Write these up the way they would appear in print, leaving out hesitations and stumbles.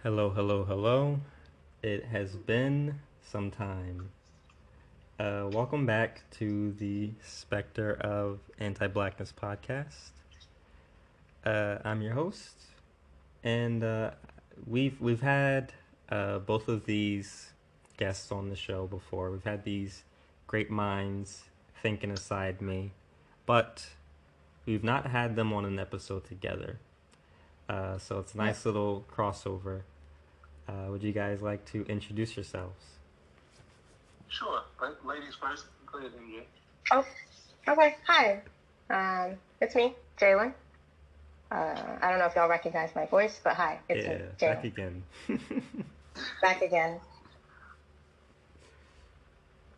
Hello, hello, hello. It has been some time. Welcome back to the Spectre of Anti-Blackness podcast. I'm your host, and we've had both of these guests on the show before. We've had these great minds thinking aside me, but we've not had them on an episode together. So it's a nice little crossover. Would you guys like to introduce yourselves? Sure. Ladies first. Go ahead, MJ. Oh, okay. Hi. It's me, Jalen. I don't know if y'all recognize my voice, but hi, it's me, Jalen. Back again. Back again.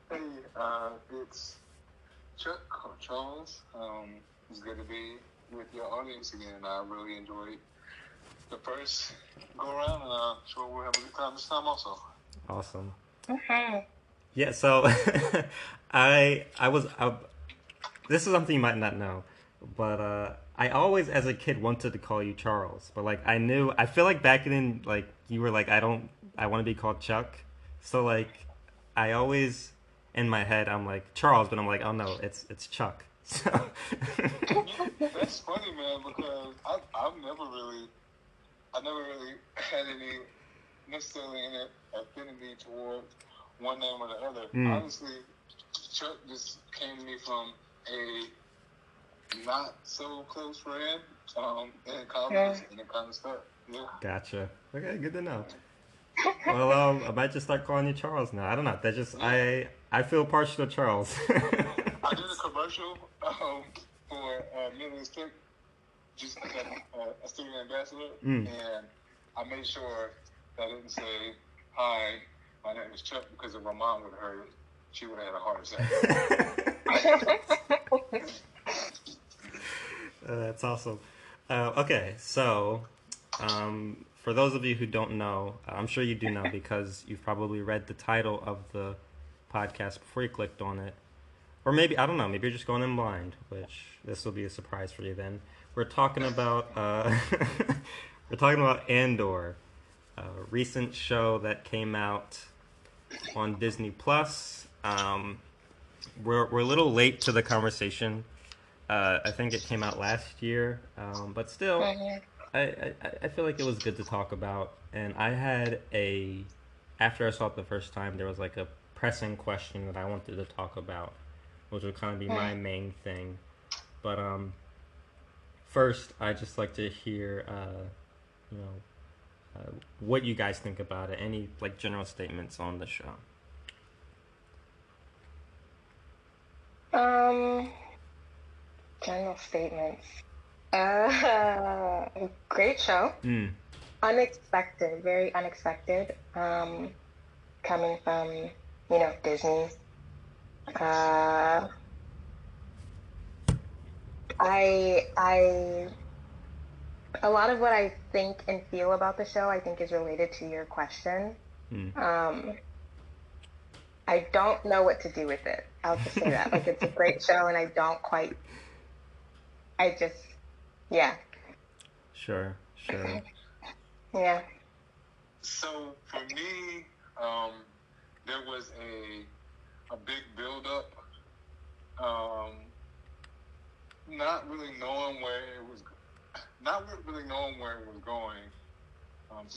Hey, it's Chuck or Charles. It's good to be with your audience again. I really enjoyed the first go around, and I'm sure we'll have a good time this time also. Awesome. Okay. Yeah, so I this is something you might not know, but I always as a kid wanted to call you Charles, but like I feel like back then like you were like I want to be called Chuck. So like I always in my head I'm like Charles, but I'm like, oh no, it's Chuck. So That's funny, man, because I never really had any necessarily any affinity towards one name or the other. Honestly, Chuck just came to me from a not so close friend in college, and it kind of stuck. Yeah. Gotcha. Okay, good to know. Well, I might just start calling you Charles now. I don't know. That just I feel partial to Charles. I did a commercial for Miller's Tech, just like a student ambassador, and I made sure that I didn't say, "Hi, my name is Chuck," because if my mom would have heard it, she would have had a heart attack. That's awesome. Okay, so for those of you who don't know, I'm sure you do know because you've probably read the title of the podcast before you clicked on it. Or maybe, I don't know, maybe you're just going in blind, which this will be a surprise for you then. We're talking about Andor, a recent show that came out on Disney Plus. We're a little late to the conversation. I think it came out last year, but still, I feel like it was good to talk about. And I had after I saw it the first time, there was like a pressing question that I wanted to talk about, which would kind of be my main thing. But first, I'd just like to hear, what you guys think about it. Any like general statements on the show? General statements. Great show. Unexpected, very unexpected. Coming from, Disney. I a lot of what I think and feel about the show, I think is related to your question. I don't know what to do with it. I'll just say that. Like, it's a great show, and yeah. Sure. Yeah. So for me, there was a big build-up, not really knowing where it was going.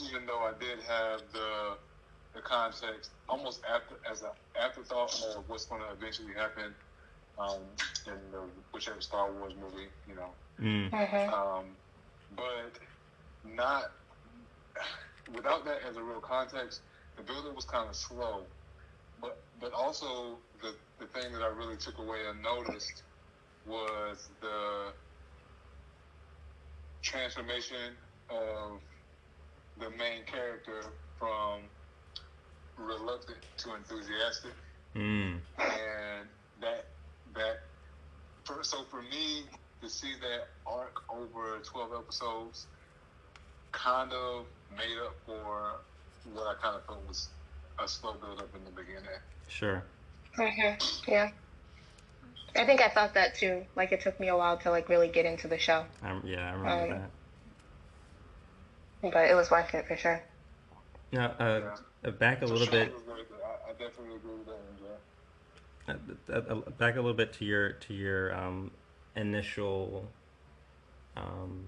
Even though I did have the context almost as an afterthought of what's going to eventually happen in whichever Star Wars movie, but not without that as a real context. The build-up was kind of slow, but also the thing that I really took away and noticed was the transformation of the main character from reluctant to enthusiastic, and so for me to see that arc over 12 episodes kind of made up for what I kind of felt was a slow build up in the beginning. Sure. Yeah. I think I thought that too. Like, it took me a while to like really get into the show. I remember that. But it was worth it for sure. Now, Yeah. back a So little Sean bit. was very good. I definitely agree with that, MJ. Back a little bit to your initial um,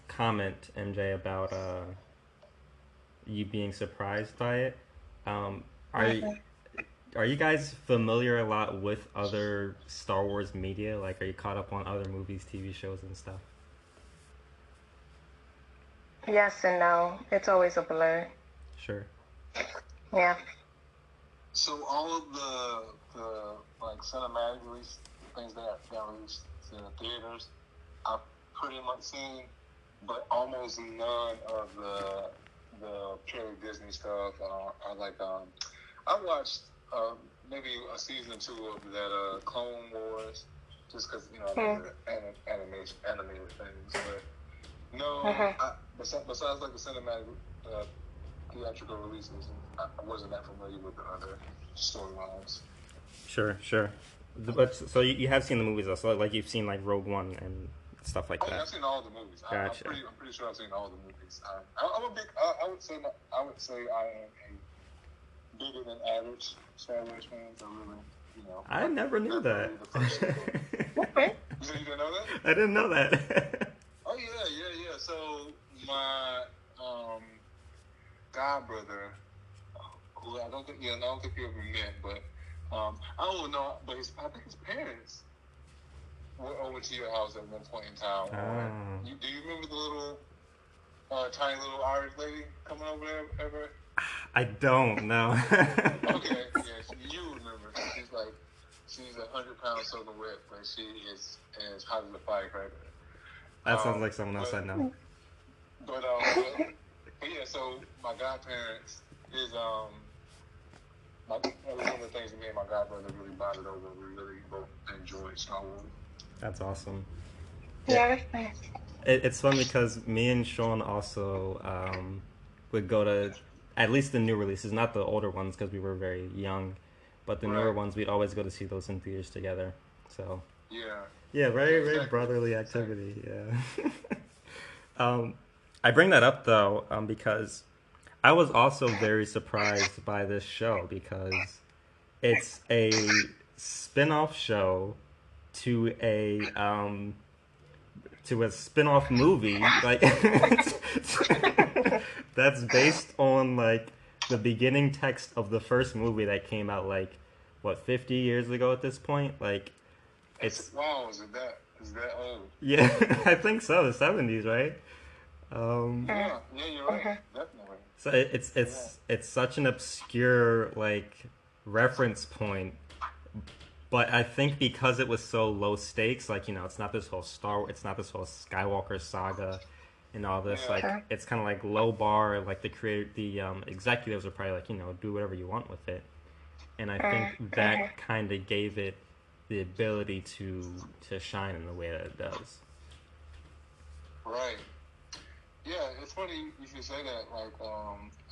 comment, MJ, about you being surprised by it. Um, are are you guys familiar a lot with other Star Wars media? Like, are you caught up on other movies, TV shows, and stuff? Yes and no. It's always a blur. Sure. Yeah. So all of the like cinematic release things that got released to the theaters, I've pretty much seen, but almost none of the purely Disney stuff. I like I watched maybe a season or two of that Clone Wars, just because I like the animated things. But no, besides like the cinematic theatrical releases, I wasn't that familiar with the other storylines. Sure, sure. But so you have seen the movies though, so like you've seen like Rogue One and stuff like Oh yeah, that. I've seen all the movies. Gotcha. I'm pretty sure I've seen all the movies. I'm a big. I would say I am a bigger than average Star Wars fan. So really, I never knew that. Okay. You said you didn't know that? I didn't know that. Oh yeah. So my god brother, who I don't think you ever met, but I don't know, but I think his parents were over to your house at one point in time. Oh. Do you remember the little tiny little Irish lady coming over there ever? I don't know. Okay, yeah, you remember. She's 100 pounds soaking wet, but she is as hot as a firecracker. That sounds like someone else I know. But yeah, so my godparents is one of the things that me and my godbrother really bonded over. We really both enjoyed Star Wars. That's awesome. Yeah, that's nice. It's fun because me and Sean also would go to at least the new releases, not the older ones because we were very young, but the newer ones we'd always go to see those in theaters together. So yeah, very brotherly activity. Yeah. I bring that up though because I was also very surprised by this show because it's a spin-off show to a spin-off movie like that's based on like the beginning text of the first movie that came out like what 50 years ago at this point. Like wow, is that old? Yeah, I think so, the 70s, right? Yeah, you're right. Definitely. So it's such an obscure like reference point, but I think because it was so low stakes, like it's not this whole it's not this whole Skywalker saga, and all this. Like it's kind of like low bar. Like the executives are probably like do whatever you want with it, and I think that kind of gave it the ability to shine in the way that it does. Right. Yeah, it's funny you should say that. Like,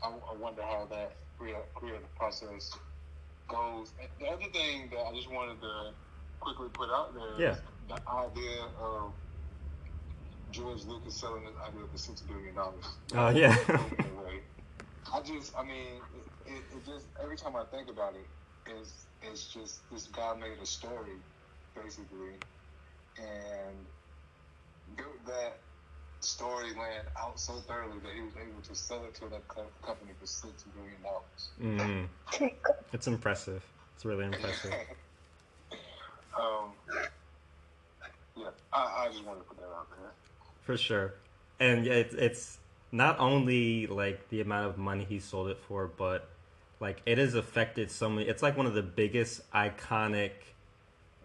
I wonder how that creative process goes. And the other thing that I just wanted to quickly put out there is the idea of George Lucas selling this idea for $6 billion. Oh yeah. I mean, it just every time I think about it, it's just this guy made a story, basically, and built that storyline out so thoroughly that he was able to sell it to that company for $6 billion. It's impressive. It's really impressive. Yeah, I just wanted to put that out there. For sure. And yeah, it's not only like the amount of money he sold it for, but like it has affected so many. It's like one of the biggest iconic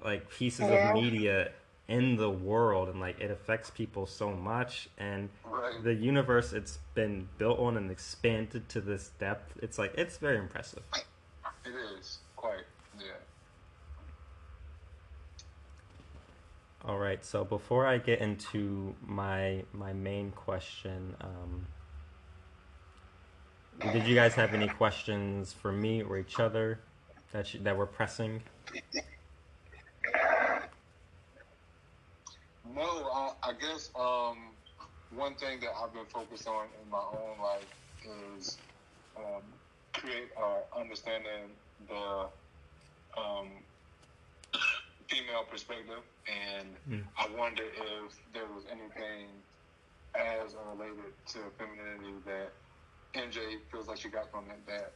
like pieces of media in the world, and like it affects people so much, and the universe it's been built on and expanded to this depth. It's like it's very impressive. It is quite, yeah. All right, so before I get into my main question, did you guys have any questions for me or each other that were pressing? No, I guess one thing that I've been focused on in my own life is create understanding the female perspective, and I wonder if there was anything as related to femininity that MJ feels like she got from it that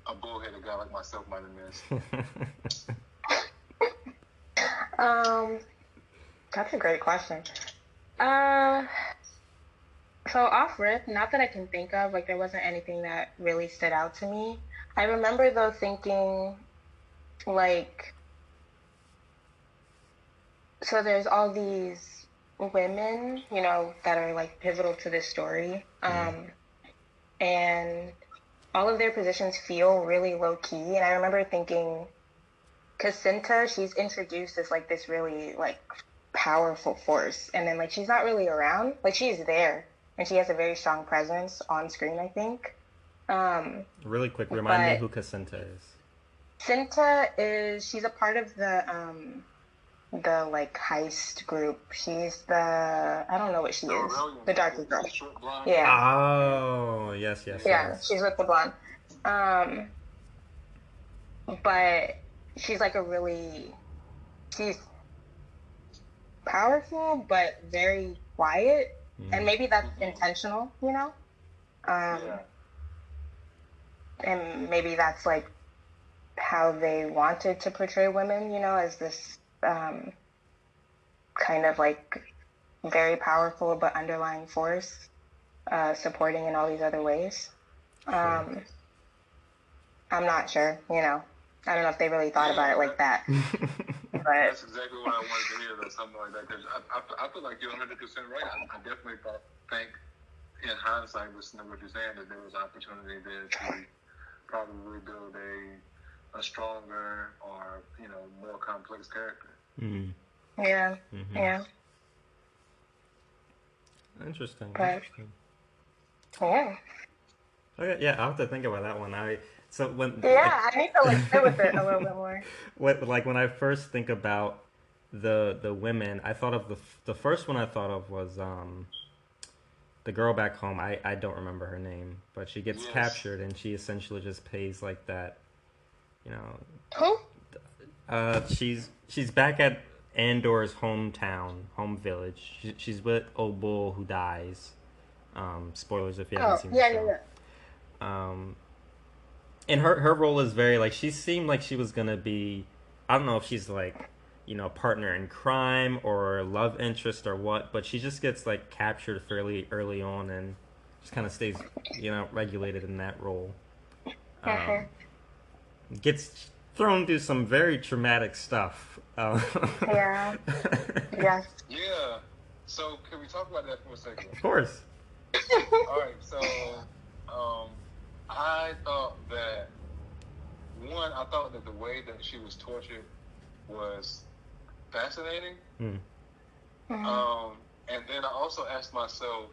a bullheaded guy like myself might have missed. That's a great question. So off rip, not that I can think of, like there wasn't anything that really stood out to me. I remember though thinking, like, so there's all these women, you know, that are like pivotal to this story, and all of their positions feel really low key. And I remember thinking, Casinta, she's introduced as like this really like powerful force, and then like she's not really around, like she's there. And she has a very strong presence on screen, I think. Really quick, remind me who Casinta is. Cinta she's a part of the like heist group. She's the, I don't know what she is. The darker girl. Yeah. Oh, yes. Yeah, she's with the blonde. But she's like she's powerful, but very quiet. And maybe that's intentional, you know? And maybe that's like how they wanted to portray women, you know, as this kind of like very powerful but underlying force, supporting in all these other ways. I'm not sure, you know. I don't know if they really thought about it like that. But that's exactly what I wanted to hear, though, something like that. Because I feel like you're 100% right. I definitely think, in hindsight, listening to what you're saying, that there was opportunity there to probably build a stronger or, you know, more complex character. Yeah. Interesting. Yeah. Okay, yeah, I'll have to think about that one. I need to like sit with it a little bit more. When I first think about the women, I thought of the first one I thought of was the girl back home. I don't remember her name, but she gets captured and she essentially just pays like that, you know. Who? She's back at Andor's home village. She's with old bull who dies. Spoilers if you haven't seen the show. And her role is very like, she seemed like she was gonna be, I don't know if she's like, you know, partner in crime or love interest or what, but she just gets like captured fairly early on and just kind of stays, you know, regulated in that role. Gets thrown through some very traumatic stuff. Yeah. So can we talk about that for a second? Of course. All right. So, I thought that the way that she was tortured was fascinating. And then I also asked myself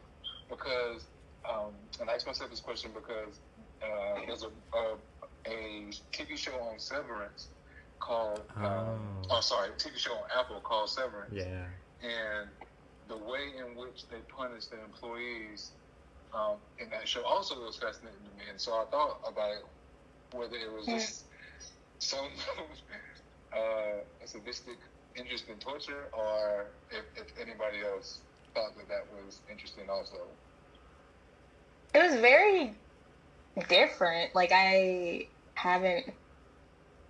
and I asked myself this question because there's a TV show on Severance called TV show on Apple called Severance. Yeah. And the way in which they punish their employees in that show also was fascinating to me. And so I thought about it, whether it was just some sadistic interest in torture, or if anybody else thought that was interesting also. It was very different. Like, I haven't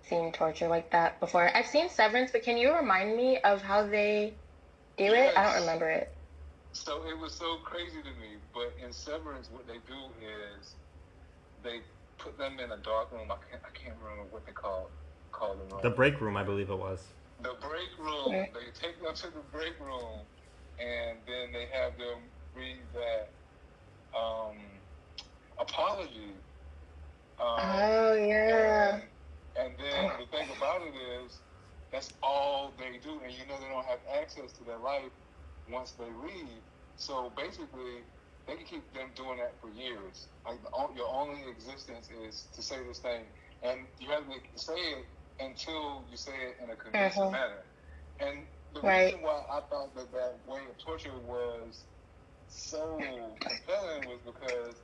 seen torture like that before. I've seen Severance, but can you remind me of how they do it? I don't remember it. So it was so crazy to me, but in Severance, what they do is they put them in a dark room. I can't remember what they call the room. The break room, I believe it was. The break room. Yeah. They take them to the break room, and then they have them read that apology. And then the thing about it is, that's all they do, and you know they don't have access to their life once they leave. So basically, they can keep them doing that for years. Like your only existence is to say this thing, and you have to say it until you say it in a convincing manner. And the reason why I thought that way of torture was so compelling was because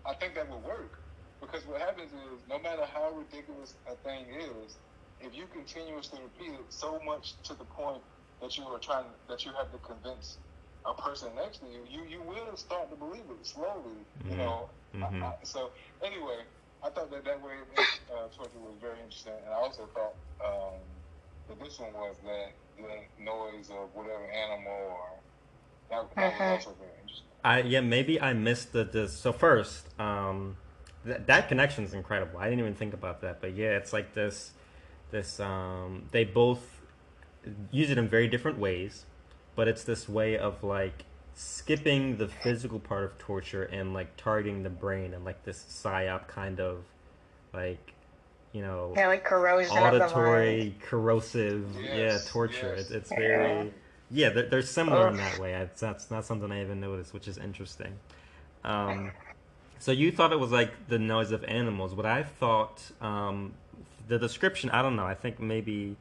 I think that would work. Because what happens is, no matter how ridiculous a thing is, if you continuously repeat it so much to the point that you have to convince a person next to you, you will start to believe it slowly. You know. Mm-hmm. So anyway, I thought that way torture was very interesting, and I also thought that this one was the noise of whatever animal or that was also very interesting. Maybe I missed so first, that connection is incredible. I didn't even think about that, but yeah, it's like this they both use it in very different ways, but it's this way of like skipping the physical part of torture and like targeting the brain and like this psyop kind of like, like corrosion auditory, of the mind. corrosive, torture. Yes. It's very they're similar in that way. That's not something I even noticed, which is interesting. So you thought it was like the noise of animals. What I thought, the description, I don't know. I think maybe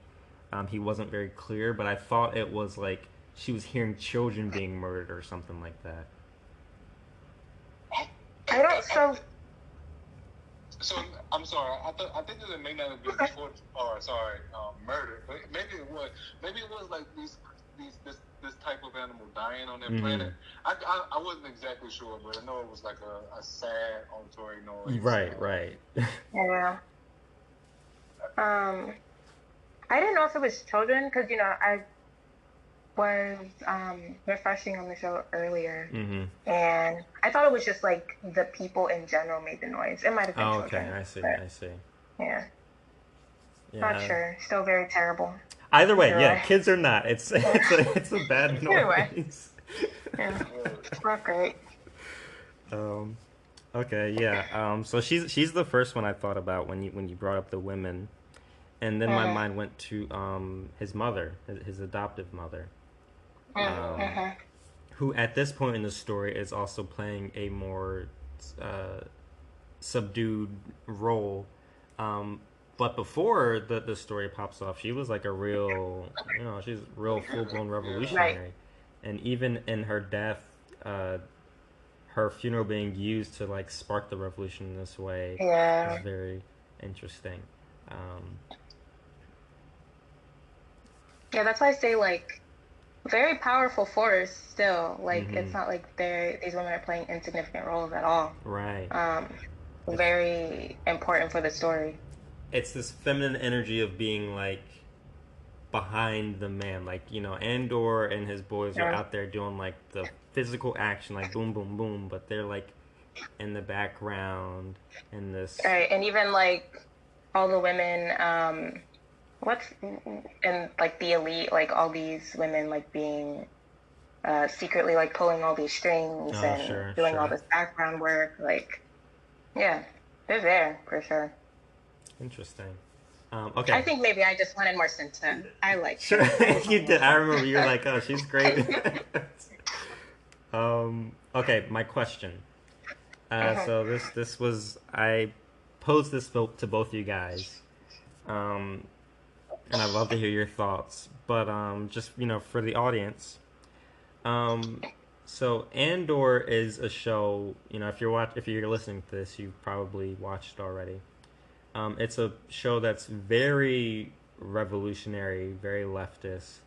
he wasn't very clear, but I thought it was like she was hearing children being murdered or something like that. I don't. So I'm sorry. I think that it may not have been torture or murder, but maybe it was. Maybe it was like this type of animal dying on their planet. I wasn't exactly sure, but I know it was like a sad auditory noise. Right. Yeah. I didn't know if it was children because I was refreshing on the show earlier, and I thought it was just like the people in general made the noise. It might have been children. Okay, I see. Yeah. Not sure. Still very terrible. Either way, kids or not, it's a bad noise. Anyway. Yeah, not great. Okay, yeah. So she's the first one I thought about when you brought up the women, and then my mind went to his mother, his adoptive mother, who at this point in the story is also playing a more subdued role. But before the story pops off, she was like a real, she's real full-blown revolutionary. Right. And even in her death, her funeral being used to like spark the revolution in this way is very interesting. Yeah, that's why I say like very powerful force still. Like it's not like these women are playing insignificant roles at all. Right. Very important for the story. It's this feminine energy of being like behind the man, like Andor and his boys are out there doing like the physical action, like boom boom boom, but they're like in the background in this. Right, and even like all the women, and like the elite, like all these women like being secretly like pulling all these strings and doing all this background work, like they're there for sure. Interesting. Okay. I think maybe I just wanted more Cinta. I like her. You did. I remember you were like, "Oh, she's great." Okay, my question. So this was I posed this to both you guys, and I'd love to hear your thoughts. But just for the audience, so Andor is a show. If you're listening to this, you've probably watched it already. It's a show that's very revolutionary, very leftist,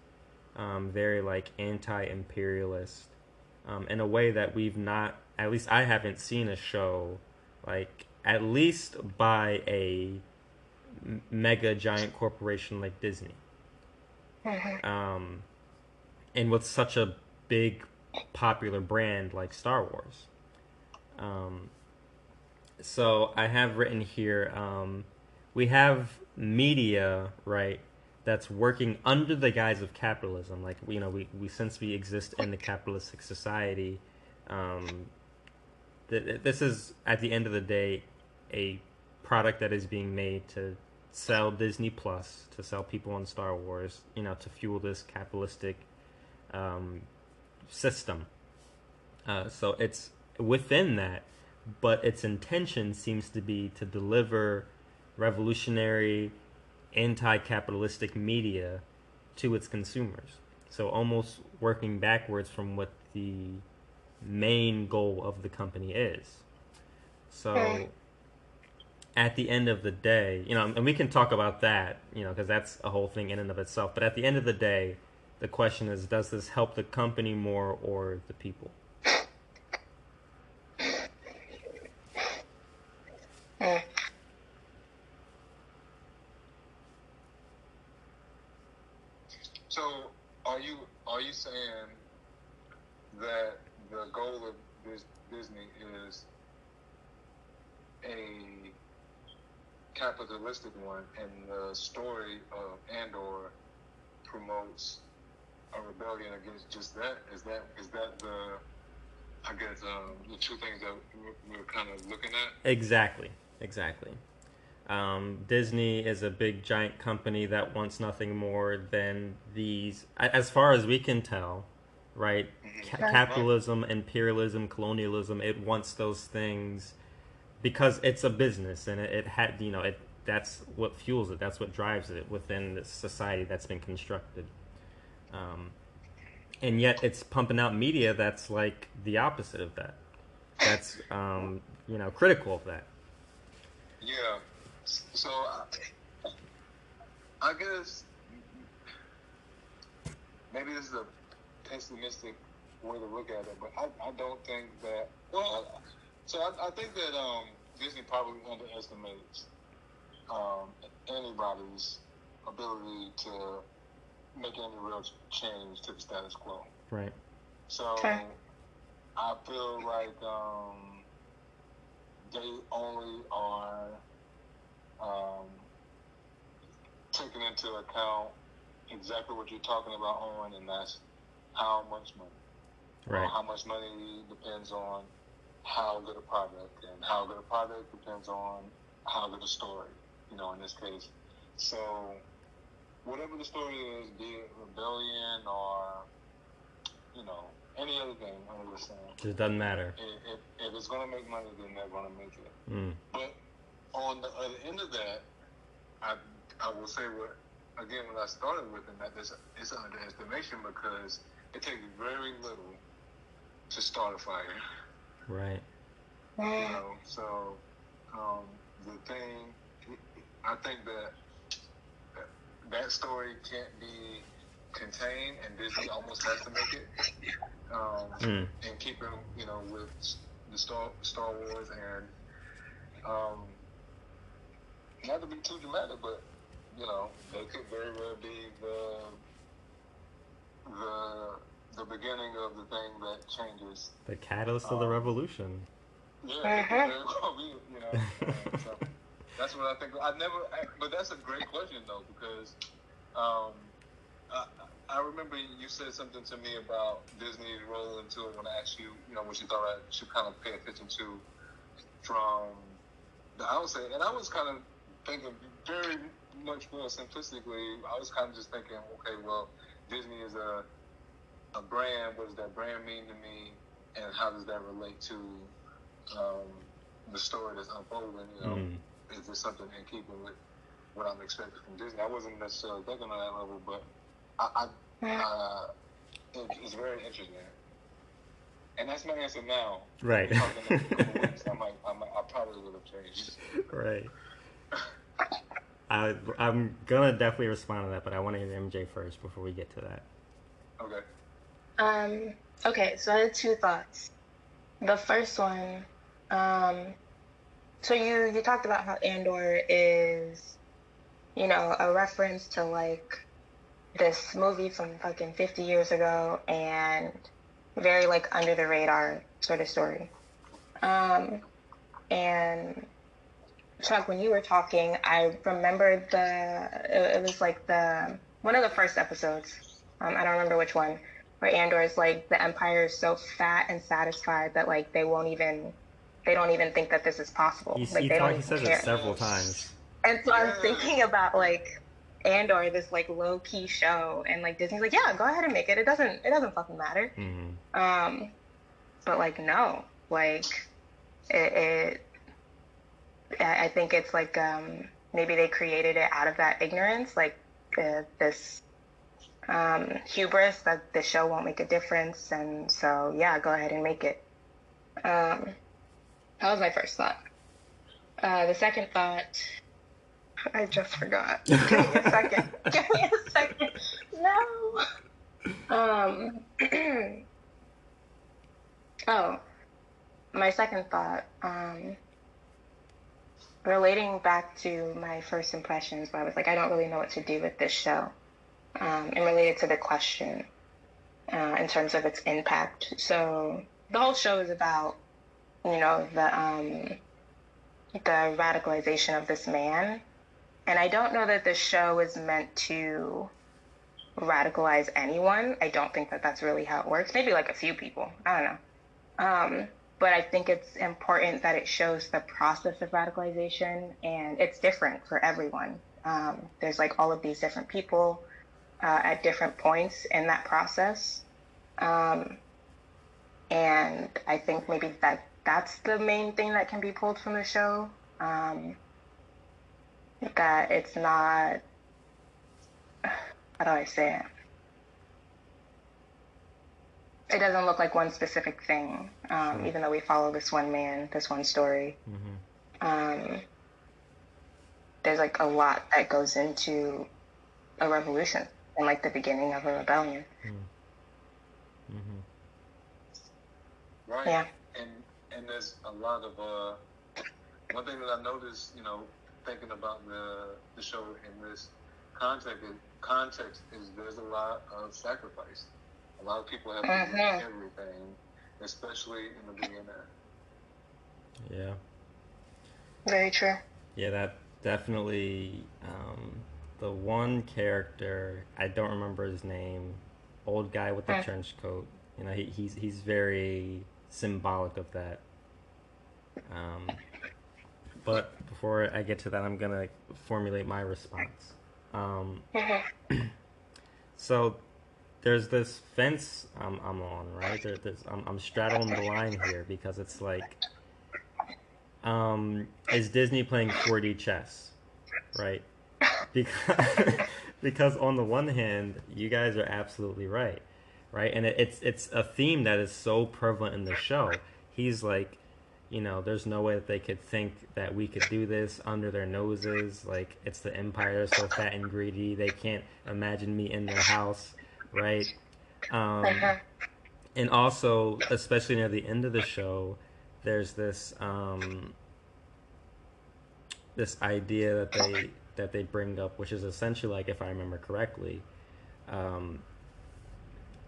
very like anti-imperialist, in a way that we've not, at least I haven't seen a show like at least by a mega giant corporation like Disney. And with such a big popular brand like Star Wars. So I have written here, we have media, right, that's working under the guise of capitalism. Like, we since we exist in the capitalistic society, this is, at the end of the day, a product that is being made to sell Disney Plus, to sell people on Star Wars, to fuel this capitalistic system. So it's within that. But its intention seems to be to deliver revolutionary, anti-capitalistic media to its consumers. So almost working backwards from what the main goal of the company is. So at the end of the day, and we can talk about that, because that's a whole thing in and of itself. But at the end of the day, the question is, does this help the company more or the people? So, are you saying that the goal of Disney is a capitalistic one, and the story of Andor promotes a rebellion against just that? Is that the, I guess, the two things that we're kind of looking at? Exactly. Disney is a big giant company that wants nothing more than these, as far as we can tell, right? Capitalism, imperialism, colonialism. It wants those things because it's a business, and it had, that's what fuels it. That's what drives it within the society that's been constructed. And yet it's pumping out media that's like the opposite of that. That's critical of that. Yeah. So I guess maybe this is a pessimistic way to look at it, but I don't think that. Well, I think that Disney probably underestimates anybody's ability to make any real change to the status quo. Right. So I feel like they only are taking into account exactly what you're talking about, Owen, and that's how much money. Right. How much money depends on how good a product, and how good a product depends on how good a story, in this case. So whatever the story is, be it rebellion or, any other thing under the sun. It doesn't matter. If it's going to make money, then they're going to make it. Mm. But on the other end of that, I will say what I started with, and that it's an underestimation because it takes very little to start a fire. Right. So the thing, I think that story can't be contained, and Disney almost has to make it. And keeping, with the Star Wars, and not to be too dramatic, but they could very well be the beginning of the thing that changes. The catalyst of the revolution. Yeah, it could very well be. So that's what I think. But that's a great question though, because I remember you said something to me about Disney's role into it when I asked you, what you thought I should kind of pay attention to from the outset. And I was kind of thinking very much more simplistically. I was kind of just thinking, okay, well, Disney is a brand. What does that brand mean to me? And how does that relate to the story that's unfolding? Is there something in keeping with what I'm expecting from Disney? I wasn't necessarily thinking on that level, but it's very interesting. And that's my answer now. Right. In a couple weeks, I probably would have changed. Right. I'm gonna definitely respond to that, but I want to hear MJ first before we get to that. Okay. Okay, so I had two thoughts. The first one, so you talked about how Andor is, a reference to like this movie from fucking 50 years ago, and very like under the radar sort of story. And Chuck, when you were talking, I remembered it was like one of the first episodes. I don't remember which one, where Andor is like, the Empire is so fat and satisfied that like they don't even think that this is possible. He they don't even says care. it several times. And so I'm thinking about like Andor, this like low key show, and like Disney's like, yeah, go ahead and make it. It doesn't fucking matter. Mm-hmm. But like no, like it I think it's like maybe they created it out of that ignorance, like this hubris that the show won't make a difference, and so yeah, go ahead and make it. That was my first thought. The second thought, I just forgot. Give me a second. Give me a second. No. Oh, my second thought, relating back to my first impressions, where I was like, I don't really know what to do with this show, and related to the question, in terms of its impact. So the whole show is about, the radicalization of this man, and I don't know that the show is meant to radicalize anyone. I don't think that that's really how it works. Maybe like a few people. I don't know. But I think it's important that it shows the process of radicalization, and it's different for everyone. There's like all of these different people at different points in that process. And I think maybe that's the main thing that can be pulled from the show. That it's not, how do I say it? It doesn't look like one specific thing, even though we follow this one man, this one story. Mm-hmm. There's like a lot that goes into a revolution and like the beginning of a rebellion. Mm-hmm. Right. Yeah. And there's a lot of one thing that I noticed, thinking about the show in this context is there's a lot of sacrifice. A lot of people have to do everything, especially in the beginning. Yeah. Very true. Yeah, that definitely. The one character, I don't remember his name, old guy with the trench coat. He's very symbolic of that. But before I get to that, I'm gonna formulate my response. So there's this fence I'm on, right? I'm straddling the line here because it's like, is Disney playing 4D chess, right? Because on the one hand, you guys are absolutely right, and it's a theme that is so prevalent in the show. He's like, there's no way that they could think that we could do this under their noses. Like, it's the Empire, so fat and greedy, they can't imagine me in their house, right? And also, especially near the end of the show, there's this this idea that they bring up, which is essentially, like, if I remember correctly,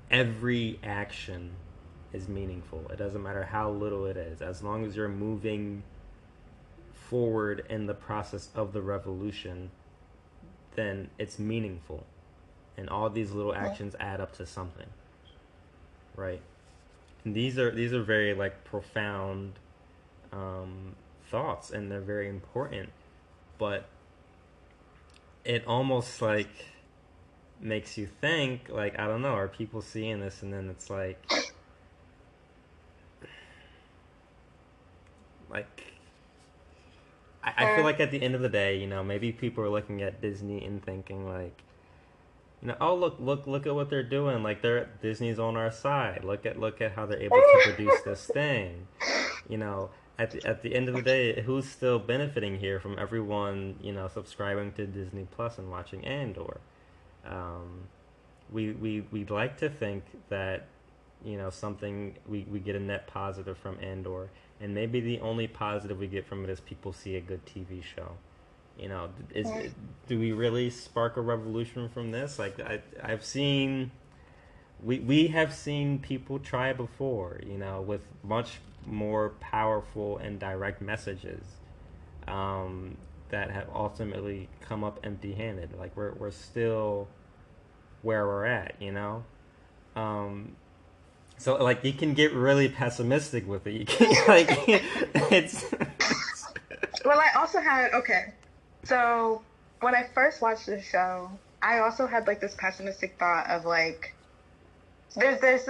every action is meaningful. It doesn't matter how little it is, as long as you're moving forward in the process of the revolution, then it's meaningful, and all these little actions add up to something, right? And these are very like profound thoughts, and they're very important, but it almost like makes you think, like, I don't know, are people seeing this? And then it's like I feel like at the end of the day, maybe people are looking at Disney and thinking like, oh, look at what they're doing. Like, Disney's on our side. Look at how they're able to produce this thing. At the end of the day, who's still benefiting here from everyone, subscribing to Disney Plus and watching Andor? We'd like to think that, something we get a net positive from Andor, and maybe the only positive we get from it is people see a good TV show. Do we really spark a revolution from this? Like, I've seen, we have seen people try before, with much more powerful and direct messages, that have ultimately come up empty-handed. Like, we're still where we're at, so, like, you can get really pessimistic with it. You can, like, it's Well, I also had, so when I first watched the show, I also had like this pessimistic thought of like, there's this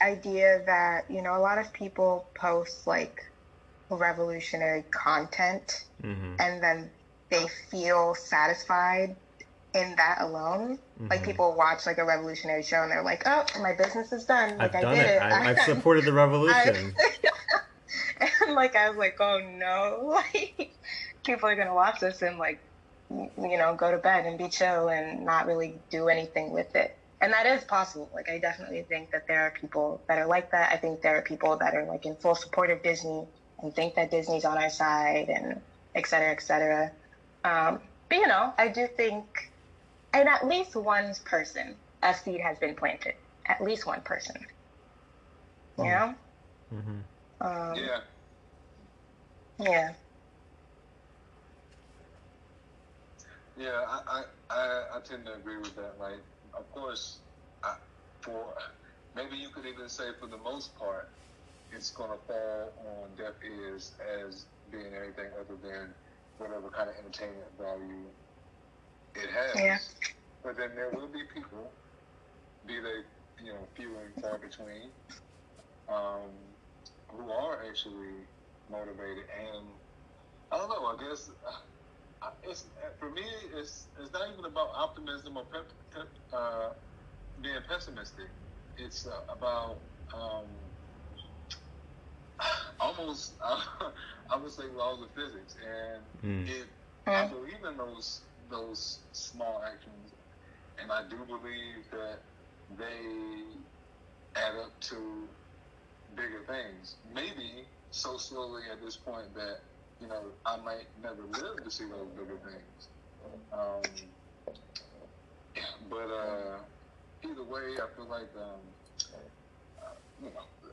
idea that, a lot of people post like revolutionary content, and then they feel satisfied in that alone. Like Mm-hmm. people watch like a revolutionary show and they're like, "Oh, my business is done. Like I've I done did it. it." I've supported the I revolution. and like I was like, "Oh no!" Like people are gonna watch this and like go to bed and be chill and not really do anything with it. And that is possible. Like I definitely think that there are people that are like that. I think there are people that are like in full support of Disney and think that Disney's on our side and et cetera, et cetera. But I do think, and at least one person, a seed has been planted. At least one person. You Mm. know? Mm-hmm. Yeah. Yeah. Yeah, I tend to agree with that. Like, of course, for maybe you could even say for the most part, it's gonna fall on deaf ears as being anything other than whatever kind of entertainment value it has. Yeah. But then there will be people, be they few and far between, who are actually motivated. And I don't know. I guess it's for me. It's not even about optimism or being pessimistic. It's about almost I would say laws of physics, and I believe in those small actions, and I do believe that they add up to bigger things. Maybe so slowly at this point that I might never live to see those bigger things. But either way, I feel like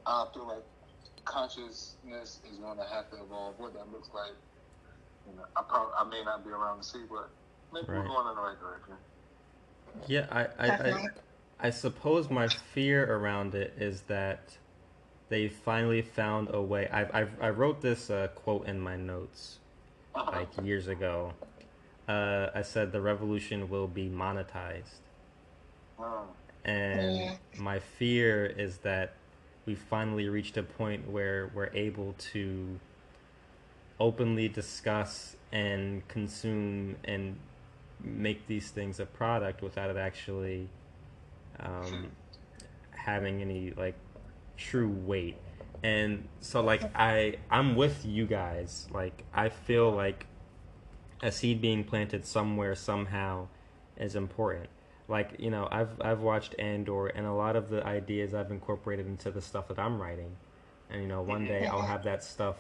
I feel like consciousness is going to have to evolve. What that looks like, I may not be around to see, but maybe we're going in the right direction. Yeah, I suppose my fear around it is that they finally found a way. I wrote this quote in my notes like years ago. I said the revolution will be monetized. And my fear is that we finally reached a point where we're able to openly discuss and consume and make these things a product without it actually having any like true weight. And so like I'm with you guys. Like I feel like a seed being planted somewhere somehow is important. Like I've watched Andor, and a lot of the ideas I've incorporated into the stuff that I'm writing, and one day I'll have that stuff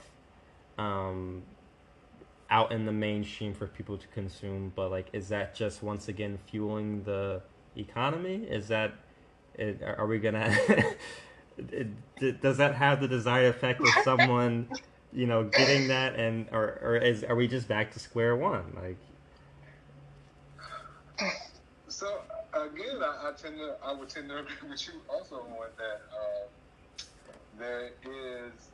out in the mainstream for people to consume. But like, is that just once again fueling the economy? Is that are we gonna does that have the desired effect of someone getting that, and or are we just back to square one? Like, so again, I would tend to agree with you also on that. There is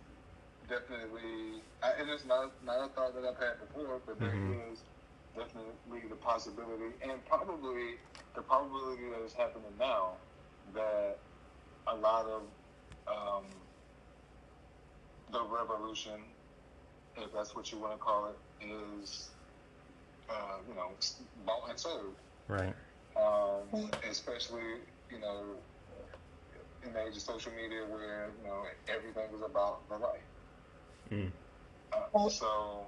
definitely, and it's not a thought that I've had before, but there is definitely the possibility, and probably the probability that is happening now, that a lot of the revolution, if that's what you want to call it, is bought and sold. Right. Especially in the age of social media where everything is about the life. So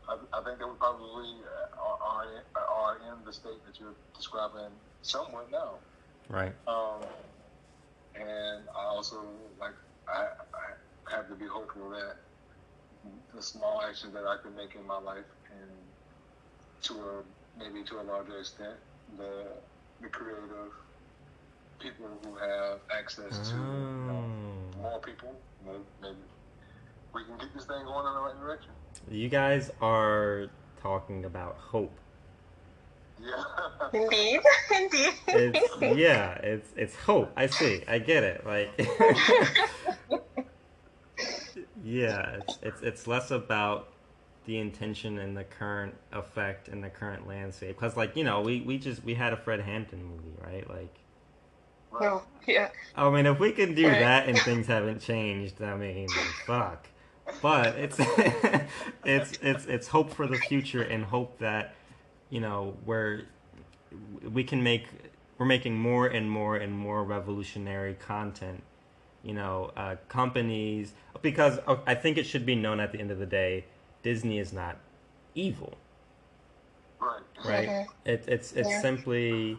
I think that we probably are in the state that you're describing somewhat now. Right. And I also I have to be hopeful that the small actions that I can make in my life, and maybe to a larger extent, the creative people who have access to more people, maybe we can get this thing going in the right direction. You guys are talking about hope. Yeah. Indeed. It's hope. I see. I get it. Like, yeah, it's less about the intention and the current effect and the current landscape. Because like we had a Fred Hampton movie, right? Like, No, yeah. I mean, if we can do that and things haven't changed, I mean, fuck. But it's it's hope for the future, and hope that we're we can make we're making more and more and more revolutionary content. Companies, because I think it should be known at the end of the day, Disney is not evil, Right. right? Mm-hmm. It's Yeah. simply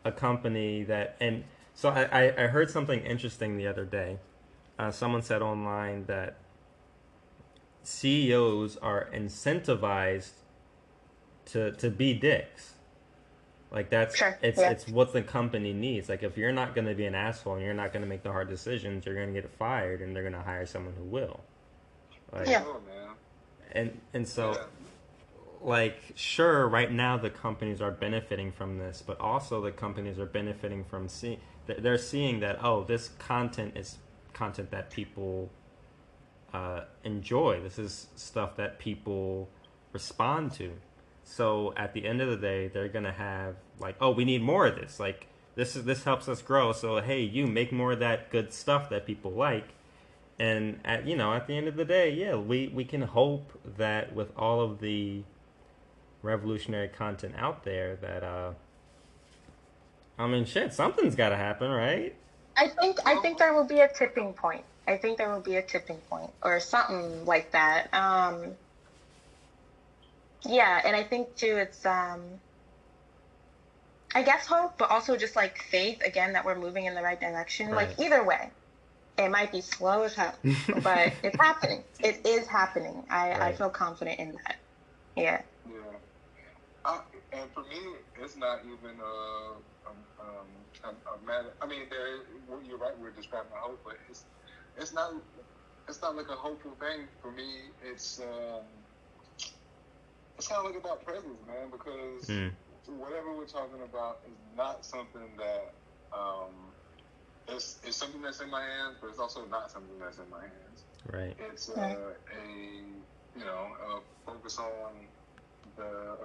a company that, and so I heard something interesting the other day. Someone said online that CEOs are incentivized to be dicks. Like that's Sure. it's Yeah. it's what the company needs. Like if you're not going to be an asshole and you're not going to make the hard decisions, you're going to get fired, and they're going to hire someone who will. For Like Yeah. sure, man. and so Yeah. like sure, right now the companies are benefiting from this, but also the companies are benefiting from seeing they're seeing that, oh, this content is content that people enjoy. This is stuff that people respond to. So at the end of the day, they're gonna have like, oh, we need more of this. Like this helps us grow. So hey, you make more of that good stuff that people like. And at the end of the day, yeah, we can hope that with all of the revolutionary content out there, that I mean, shit, something's got to happen, right? I think there will be a tipping point. I think there will be a tipping point or something like that. Yeah, and I think too it's I guess hope, but also just like faith again that we're moving in the right direction. Like Right. either way, it might be slow as hell, but it's happening. It is happening. I Right. feel confident in that. Yeah. Yeah. And for me, it's not even a matter. I mean, you're right. We're describing a hope, but it's not it's not like a hopeful thing for me. It's kind of like about presence, man, because Mm, whatever we're talking about is not something that it's something that's in my hands, but it's also not something that's in my hands. right. It's Yeah. a focus on the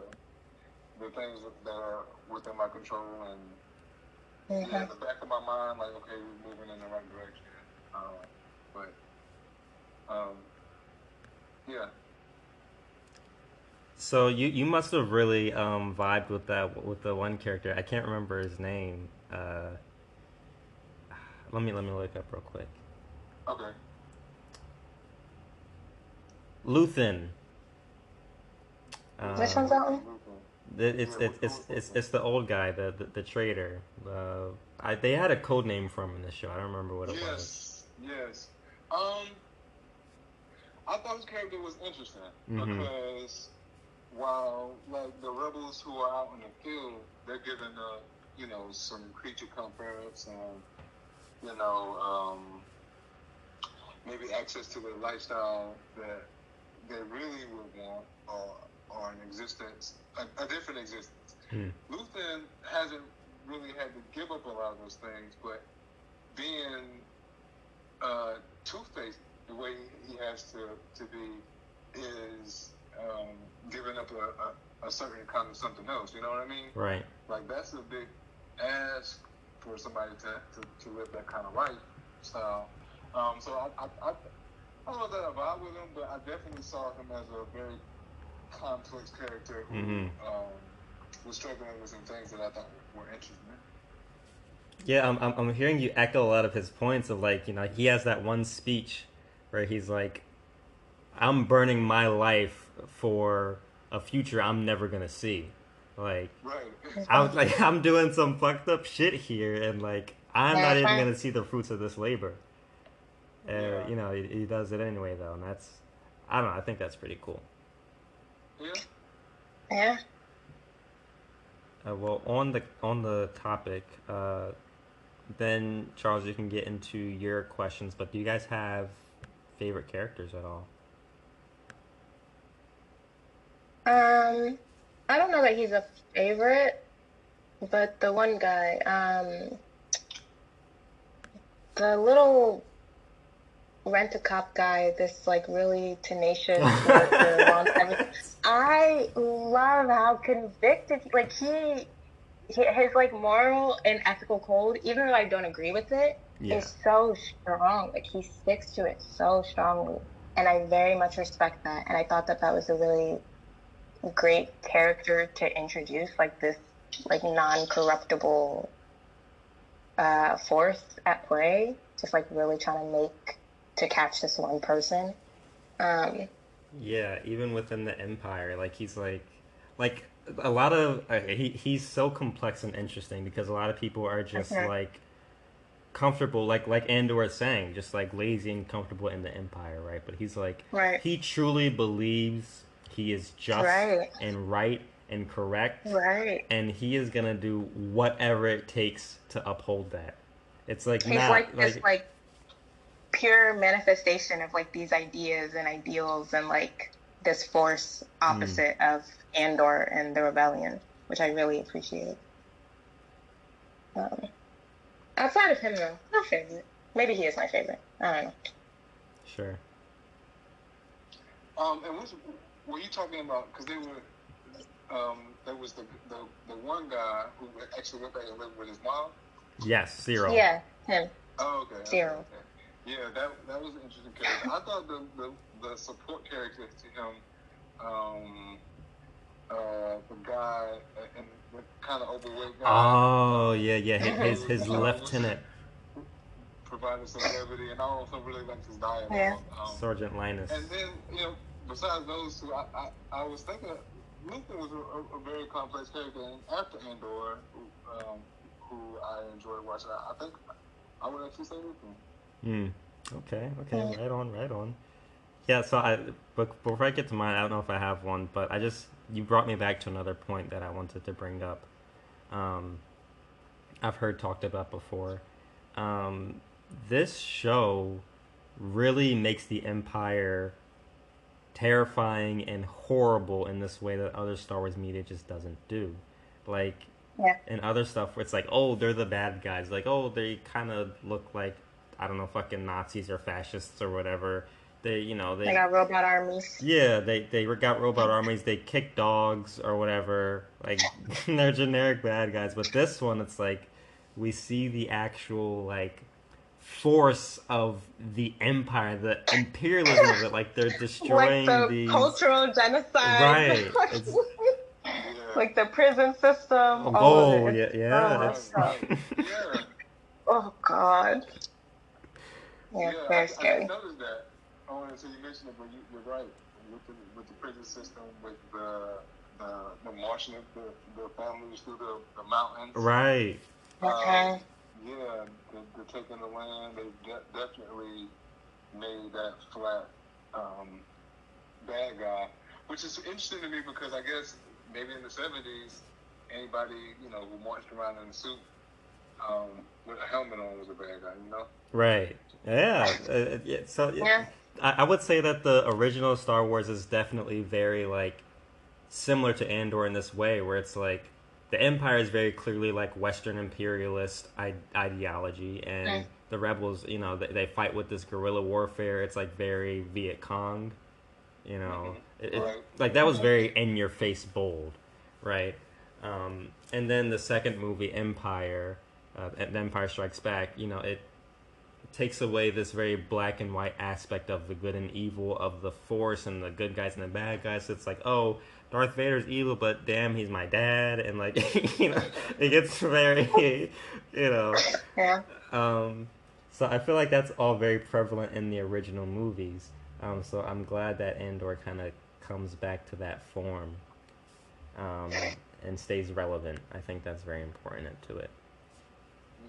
the things that are within my control, and Mm-hmm. in the back of my mind, like, okay, we're moving in the right direction. But yeah, So you must have really vibed with with the one character. I can't remember his name. Let me look up real quick. okay, Luthen. Which one's that one? It's Yeah, it's the old guy, the traitor. They had a code name for him in the show. I don't remember what it was. yes. Um, I thought his character was interesting Mm-hmm. because while like the rebels who are out in the field, they're given some creature comforts and maybe access to a lifestyle that they really would want, or an existence, a different existence. Mm. Luthen hasn't really had to give up a lot of those things, but being two-faced the way he has to be is giving up a certain kind of something else. You know what I mean? Right. Like that's a big ask for somebody to live that kind of lifestyle. So I don't know that I vibe with him, but I definitely saw him as a very complex character who Mm-hmm. was struggling with some things that I thought were interesting. Yeah, I'm hearing you echo a lot of his points of like, he has that one speech where he's like, I'm burning my life for a future I'm never gonna see. Like, Right. I'm doing some fucked up shit here, and like I'm not even Mm-hmm. gonna see the fruits of this labor. Yeah. He does it anyway though, and that's, I don't know. I think that's pretty cool. Yeah. Yeah. Well, on the topic, then Charles, you can get into your questions. But do you guys have favorite characters at all? I don't know that he's a favorite, but the one guy, the little rent-a-cop guy, this like really tenacious worker, wants everything. I love how convicted, like his like moral and ethical code, even though I don't agree with it, Yeah. is so strong. Like he sticks to it so strongly, and I very much respect that. And I thought that was a really great character to introduce, like this like non-corruptible force at play, just like really trying to catch this one person. Um, Yeah, even within the empire, like he's like a lot of he's so complex and interesting because a lot of people are just mhm. like comfortable, like Andor is saying, just like lazy and comfortable in the empire, right? But he's like Right, he truly believes he is just right, and right and correct, right. and he is gonna do whatever it takes to uphold that. It's like He's not like this like like pure manifestation of like these ideas and ideals and like this force mm, opposite of Andor and the rebellion, which I really appreciate. Um, Outside of him, though, no favorite. Maybe he is my favorite. I don't know. sure. And which were you talking about? Because they were, there was the one guy who actually went back and lived with his mom. Yes, Cyril. Yeah, him, Oh, okay, okay, Zero. okay. Yeah, that was an interesting character. I thought the support characters to him, um, the guy and the kind of overweight guy, Oh yeah, yeah. His Hmm. his Hmm. was lieutenant, providing some levity, and I also really liked his Yeah. dialogue. Sergeant Linus. And then, besides those two, I was thinking Luther was a very complex character, and after Andor, who I enjoyed watching, I think I would actually say Luther. Hmm. Okay. Okay. Yeah. Right on. Right on. Yeah. So but before I get to mine, I don't know if I have one, but you brought me back to another point that I wanted to bring up. Um, I've heard talked about before. Um, this show really makes the Empire terrifying and horrible in this way that other Star Wars media just doesn't do. Like Yeah. in other stuff where it's like, oh, they're the bad guys. Like, oh, they kind of look like, I don't know, fucking Nazis or fascists or whatever. They, They got robot armies. yeah, they got robot armies. They kick dogs or whatever. Like they're generic bad guys. But this one, it's like we see the actual like force of the empire, the imperialism of it. Like they're Like destroying the these. cultural genocide, Right. It's Yeah, like the prison system, all of it. oh It's yeah, so yeah. right, It's messed up. right. Yeah, Oh God. Yeah, yeah. very I didn't scary. notice that. Oh, until you mentioned it, but you're right. With the prison system, with the marching of the families through the mountains. right. Um, Okay. yeah, the taking the land, they definitely made that flat bad guy, which is interesting to me because I guess maybe in the '70s, anybody who marched around in a suit with a helmet on was a bad guy, you know? Right. Yeah. Yeah. So Yeah. I would say that the original Star Wars is definitely very like similar to Andor in this way, where it's like the Empire is very clearly like Western imperialist ideology, and Mm. the rebels, they fight with this guerrilla warfare. It's like very Viet Cong, Right. like that was Mhm. very in your face bold, right? And then the second movie, Empire, and Empire Strikes Back, it takes away this very black and white aspect of the good and evil of the force and the good guys and the bad guys. So it's like, oh, Darth Vader's evil, but damn, he's my dad, and like it gets very, you know. Yeah. Um, so I feel like that's all very prevalent in the original movies. So I'm glad that Andor kind of comes back to that form, um, and stays relevant. I think that's very important to it.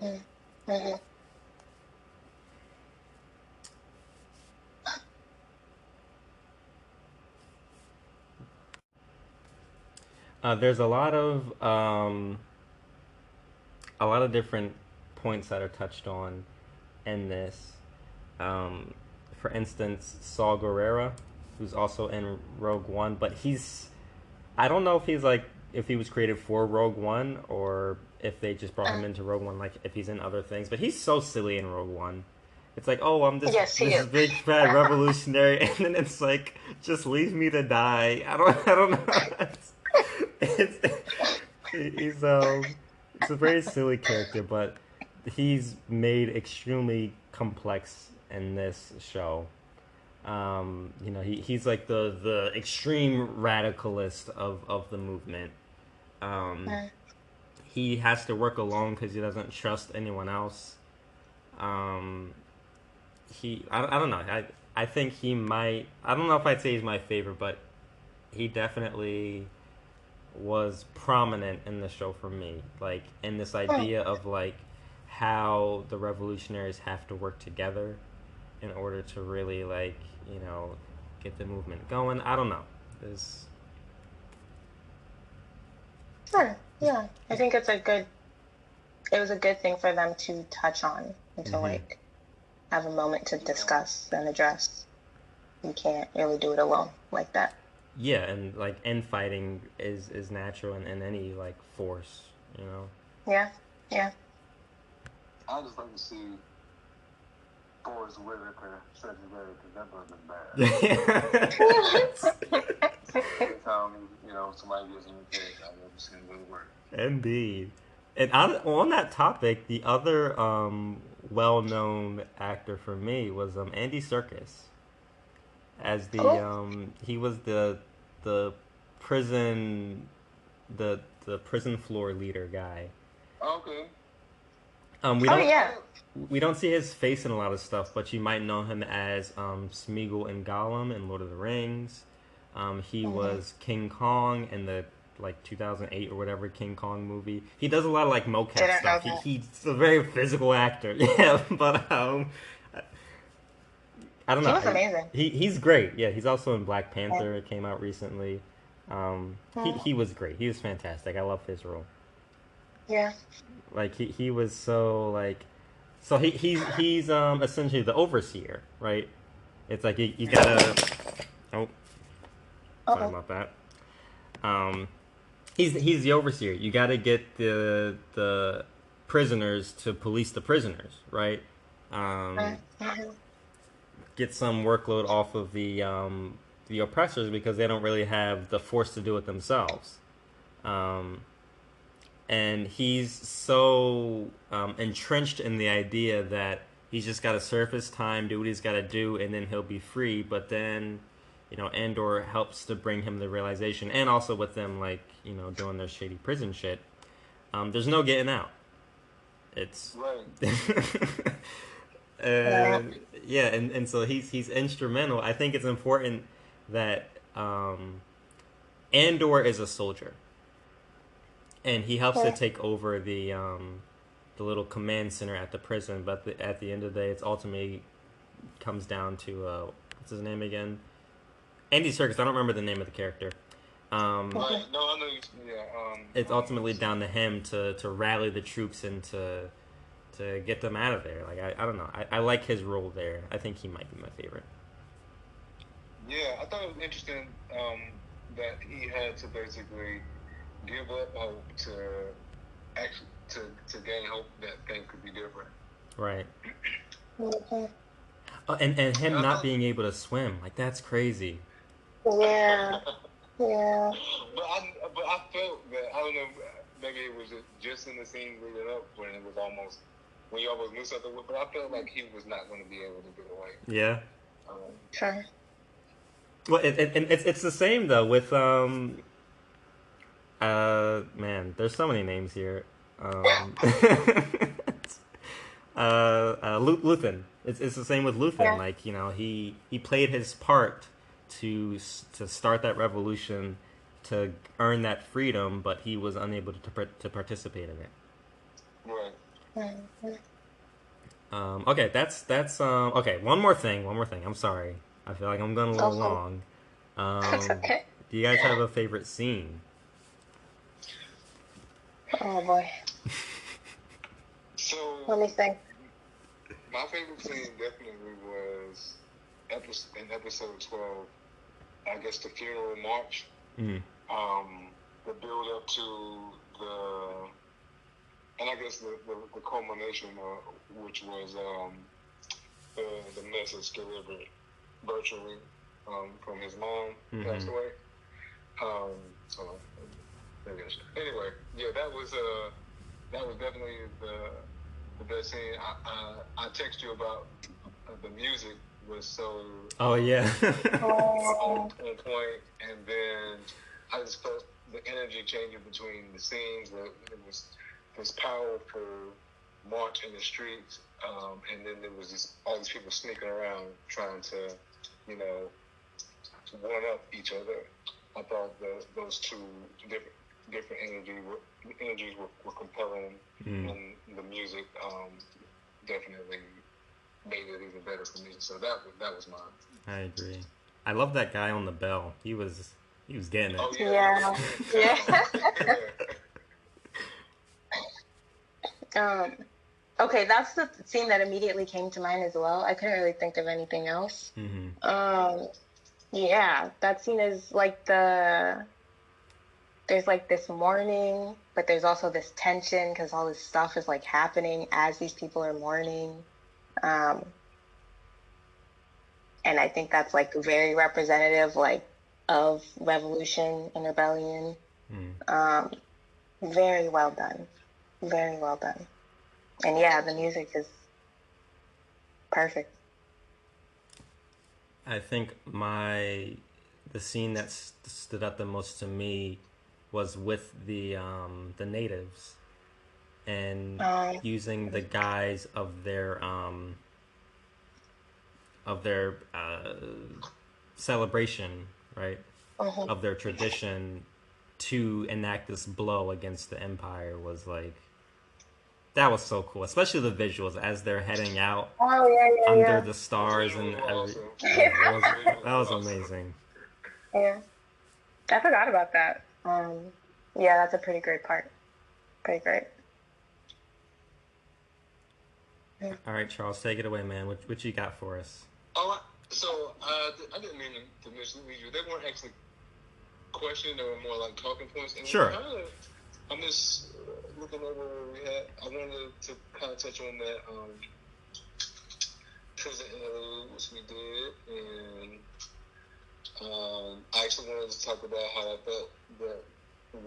Mm. Mhm. There's a lot of different points that are touched on in this. Um, for instance, Saul Guerrera, who's also in Rogue One, but I don't know if if he was created for Rogue One or if they just brought him Uh, into Rogue One, like if he's in other things. But he's so silly in Rogue One. It's like, oh, I'm yes, he this is. big fat revolutionary, and then it's like, just leave me to die. I don't know. It's, he's it's a very silly character, but he's made extremely complex in this show. He's like the extreme radicalist of the movement. Um, Mm. he has to work alone because he doesn't trust anyone else. I don't know. I think he might. I don't know if I'd say he's my favorite, but he definitely was prominent in the show for me. Like in this idea of like how the revolutionaries have to work together in order to really like get the movement going. I don't know. There's Sure. Yeah. I think it was a good thing for them to touch on and to like have a moment to discuss and address. You can't really do it alone like that. Yeah, and like infighting is natural in any like force, you know. Yeah. Yeah. I just like to see Forrest Whitaker secondary because that wasn't bad. Every time somebody gives him a case, I never seen him go to work. Indeed. And on that topic, the other well-known actor for me was Andy Serkis, as the he was the prison the prison floor leader guy. Okay. We don't see his face in a lot of stuff, but you might know him as Smeagol and Gollum in Lord of the Rings. He was King Kong in the 2008 or whatever King Kong movie. He does a lot of like mocap stuff. He's a very physical actor. Yeah, but I don't know. He was amazing. He's great. Yeah, he's also in Black Panther. It came out recently. He was great. He was fantastic. I love his role. Yeah. Like he was so he's essentially the overseer, right? It's like you gotta sorry about that. He's the overseer. You gotta get the prisoners to police the prisoners, right? Get some workload off of the oppressors because they don't really have the force to do it themselves. And he's so entrenched in the idea that he's just got to serve his time, do what he's got to do, and then he'll be free. But then, Andor helps to bring him the realization, and also with them, doing their shady prison shit, there's no getting out. It's... Right. and so he's instrumental. I think it's important that Andor is a soldier. And he helps to take over the little command center at the prison, but at the end of the day, it's ultimately comes down to what's his name again? Andy Serkis. I don't remember the name of the character. Right. No, I know. It's ultimately down to him to rally the troops and to get them out of there. Like I don't know. I like his role there. I think he might be my favorite. Yeah, I thought it was interesting that he had to basically give up hope to gain hope that things could be different. Right. And him not being able to swim, like that's crazy. Yeah. Yeah. But I felt that, I don't know, maybe it was just in the scene leading up when it was almost, when you almost knew something, but I felt like he was not going to be able to get away. Yeah. Sure. Well, it's the same though with man, there's so many names here. Luthen. It's the same with Luthen. Yeah. Like he played his part to start that revolution, to earn that freedom, but he was unable to participate in it. Right. Okay, that's okay. One more thing. I'm sorry. I feel like I'm going a little long. That's okay. Do you guys have a favorite scene? Oh boy. So let me think. My favorite scene definitely was in episode 12. I guess the funeral march. Mm-hmm. The build up to and I guess the culmination, which was the message delivered virtually from his mom passed away. Anyway, yeah, that was definitely the best scene. I text you about the music was so oh yeah on point, and then I just felt the energy changing between the scenes. There was this powerful march in the streets, and then there was all these people sneaking around trying to, you know, one up each other. I thought those two different energies were compelling, and the music definitely made it even better for me. So that was mine. I agree. I love that guy on the bell. He was getting it. Oh Yeah. Okay, that's the scene that immediately came to mind as well. I couldn't really think of anything else. Yeah, that scene is like there's like this mourning, but there's also this tension because all this stuff is like happening as these people are mourning. And I think that's like very representative, like, of revolution and rebellion. Very well done. Very well done. And yeah, the music is perfect. I think the scene that stood out the most to me was with the natives and using the guise of their celebration, right? Of their tradition to enact this blow against the empire was like, that was so cool, especially the visuals as they're heading out under the stars and awesome. that was amazing. Yeah, I forgot about that. Yeah, that's a pretty great part. Pretty great. All right, Charles, take it away, man. What you got for us? So I didn't mean to mislead you. They weren't actually questions; they were more like talking points. And sure. I'm just looking over where we had. I wanted to kind of touch on that prison interlude, we did, and I actually wanted to talk about how I felt that the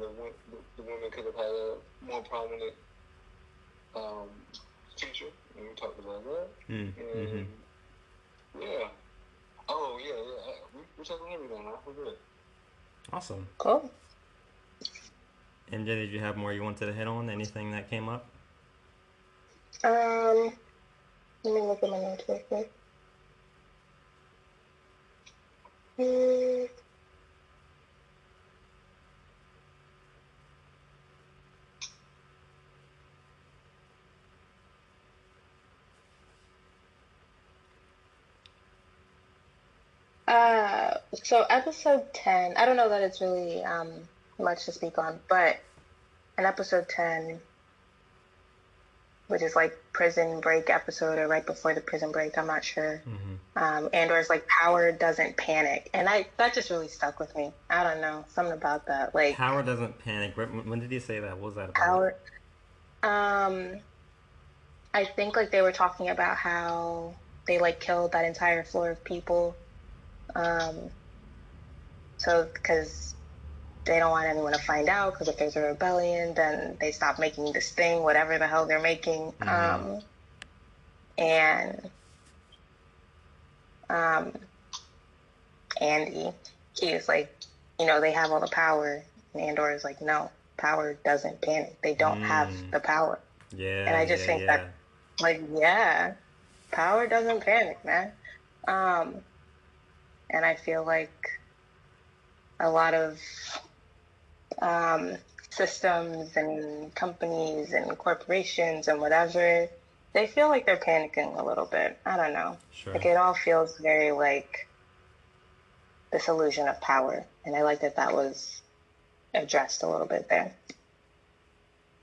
women could have had a more prominent future, and we talked about that. And yeah. Oh, yeah. We're talking everything now. We're good. Awesome. Cool. MJ, did you have more you wanted to hit on? Anything that came up? Let me look at my notes real quick. So episode 10, I don't know that it's really much to speak on, but in episode 10, which is like prison break episode or right before the prison break, I'm not sure. Andor's like, power doesn't panic, and that just really stuck with me. I don't know, something about that, like, power doesn't panic. When did he say that? What was that about? Power. I think like they were talking about how they like killed that entire floor of people. So because they don't want anyone to find out, because if there's a rebellion, then they stop making this thing, whatever the hell they're making. And Andy, he is like, they have all the power. And Andor is like, no, power doesn't panic. They don't have the power. Yeah. And I just think that, like, yeah, power doesn't panic, man. And I feel like a lot of systems and companies and corporations and whatever, they feel like they're panicking a little bit. I don't know. Sure. Like, it all feels very like this illusion of power. And I like that was addressed a little bit there.